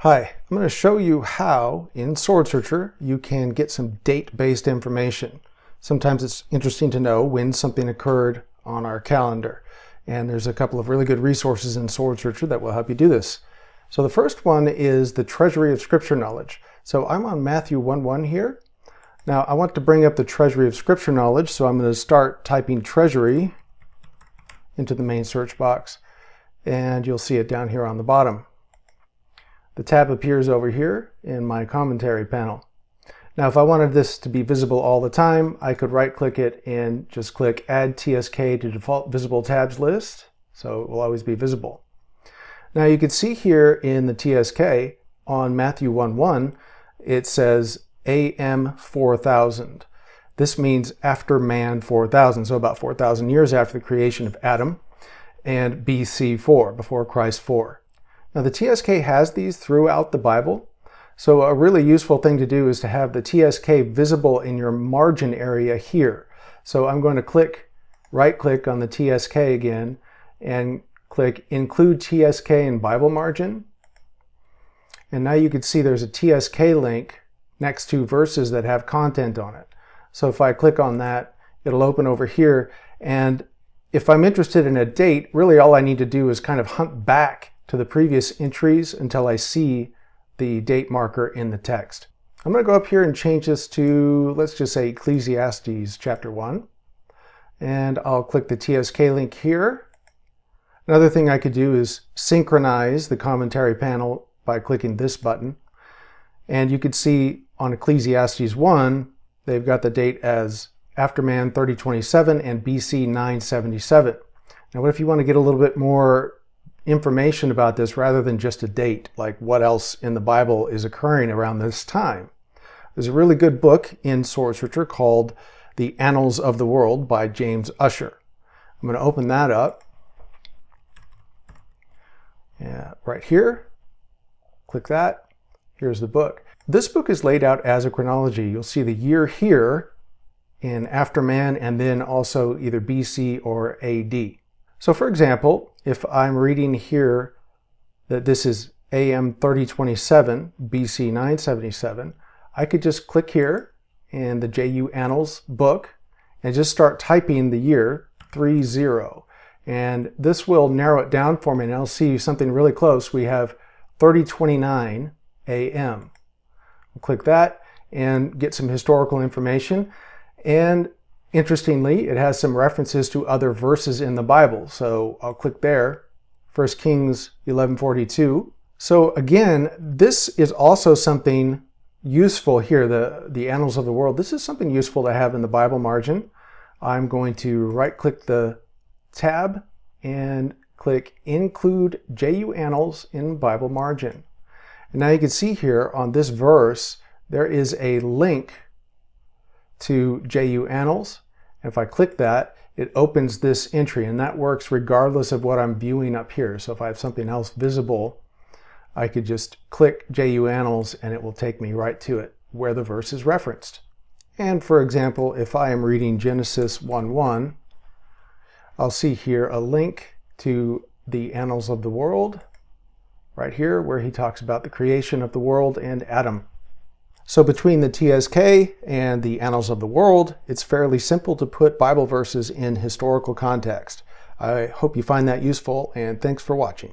Hi, I'm going to show you how in SwordSearcher you can get some date-based information. Sometimes it's interesting to know when something occurred on our calendar. And there's a couple of really good resources in SwordSearcher that will help you do this. So the first one is the Treasury of Scripture Knowledge. So I'm on Matthew 1:1 here. Now I want to bring up the Treasury of Scripture Knowledge, so I'm going to start typing Treasury into the main search box, and you'll see it down here on the bottom. The tab appears over here in my commentary panel. Now, if I wanted this to be visible all the time, I could right-click it and just click Add TSK to Default Visible Tabs List, so it will always be visible. Now, you can see here in the TSK on Matthew 1:1, it says AM 4000. This means after man 4000, so about 4,000 years after the creation of Adam, and BC 4, before Christ 4. Now the TSK has these throughout the Bible, so a really useful thing to do is to have the TSK visible in your margin area here. So I'm going to right-click on the TSK again and click Include TSK in Bible Margin. And now you can see there's a TSK link next to verses that have content on it. So if I click on that, it'll open over here. And if I'm interested in a date, really all I need to do is kind of hunt back to the previous entries until I see the date marker in the text. I'm going to go up here and change this to, let's just say, Ecclesiastes chapter 1. And I'll click the TSK link here. Another thing I could do is synchronize the commentary panel by clicking this button. And you can see on Ecclesiastes 1, they've got the date as after man 3027 and BC 977. Now what if you want to get a little bit more information about this rather than just a date, like what else in the Bible is occurring around this time? There's a really good book in SwordSearcher called The Annals of the World by James Ussher. I'm going to open that up. Yeah, right here. Click that. Here's the book. This book is laid out as a chronology. You'll see the year here in after man and then also either BC or AD. So for example, if I'm reading here that this is AM 3027, BC 977, I could just click here in the JU Annals book and just start typing the year 30. And this will narrow it down for me, and I'll see something really close. We have 3029 AM. We'll click that and get some historical information. And interestingly, it has some references to other verses in the Bible. So I'll click there, 1 Kings 11:42. So again, this is also something useful here, the Annals of the World. This is something useful to have in the Bible margin. I'm going to right-click the tab and click Include JU Annals in Bible Margin. And now you can see here on this verse, there is a link to JU Annals. If I click that, it opens this entry, and that works regardless of what I'm viewing up here. So if I have something else visible, I could just click JU Annals and it will take me right to it where the verse is referenced. And for example, if I am reading Genesis 1:1, I'll see here a link to the Annals of the World right here where he talks about the creation of the world and Adam. So between the TSK and the Annals of the World, it's fairly simple to put Bible verses in historical context. I hope you find that useful, and thanks for watching.